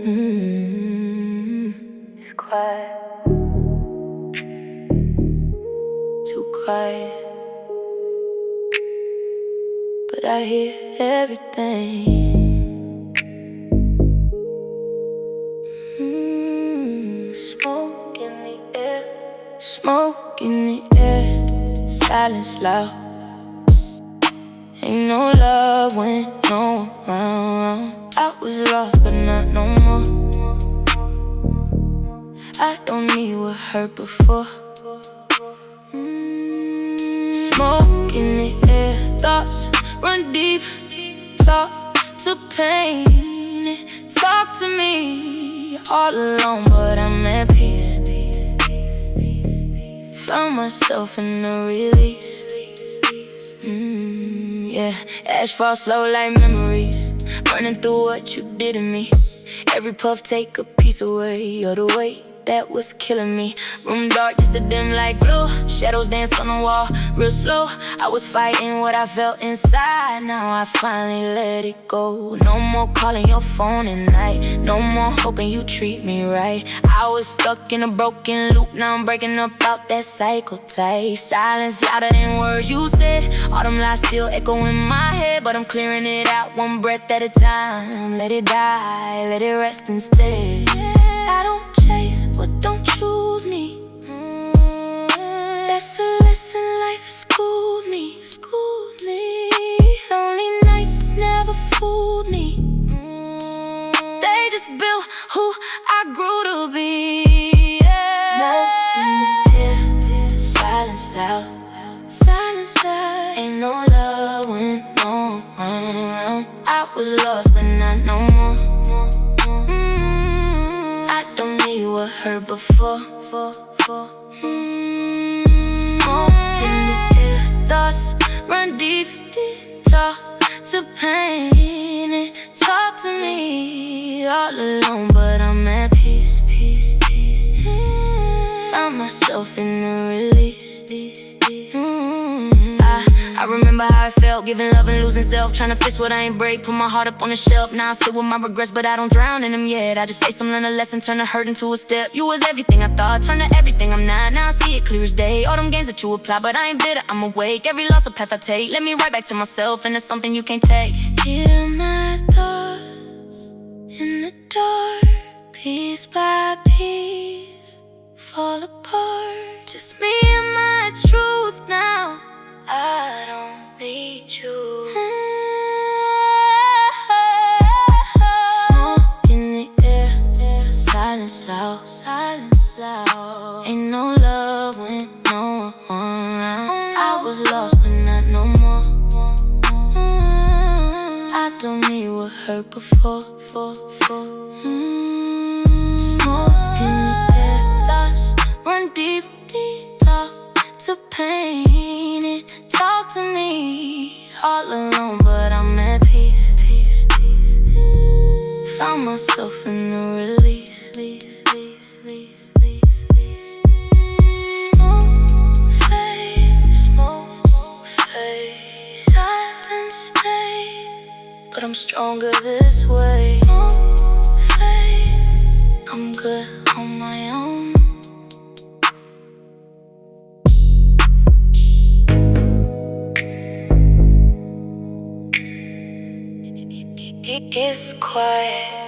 It's quiet, too quiet, but I hear everything. Smoke in the air, smoke in the air, silence loud. Ain't no love when no one around. I was lost but not no more. I don't need what hurt before. Smoke in the air, thoughts run deep. Talk to pain, talk to me. All alone but I'm at peace. Found myself in the release. Yeah, ash fall slow like memories, running through what you did to me. Every puff take a piece away of the weight that was killing me. Room dark, just a dim light glow. Shadows dance on the wall, real slow. I was fighting what I felt inside. Now I finally let it go. No more calling your phone at night. No more hoping you treat me right. I was stuck in a broken loop. Now I'm breaking up out that cycle type. Silence louder than words you said. All them lies still echo in my head, but I'm clearing it out one breath at a time. Let it die, let it rest instead. I don't chase what don't choose me. That's a lesson life schooled me. Lonely nights never fooled me. They just built who I grew to be. Smoke in the air, silence loud. Ain't no love when no one around. I was lost but not no more. I don't need what hurt before. Smoke in the air, thoughts run deep. Talk to pain, talk to me. All alone but I'm at peace. Found myself in the release. I remember how I felt, giving love and losing self, trying to fix what I ain't break, put my heart up on the shelf. Now I sit with my regrets, but I don't drown in them yet. I just face them, learn a lesson, turn the hurt into a step. You was everything I thought, turn to everything I'm not. Now I see it clear as day, all them games that you apply, but I ain't bitter, I'm awake. Every loss a path I take, let me right back to myself, and it's something you can't take. Hear my thoughts in the dark, piece by piece, fall apart. Just me and my truth now. I don't need you. Smoke in the air, silence loud. Ain't no love when no one around. I was lost but not no more. I don't need what hurt before. Smoke in the air, thoughts run deep. Talk to pain, talk to me. All alone but I'm at peace. Found myself in the release. Smoke fade, silence stay, but I'm stronger this way. Smoke fade, I'm good on my own. It's quiet.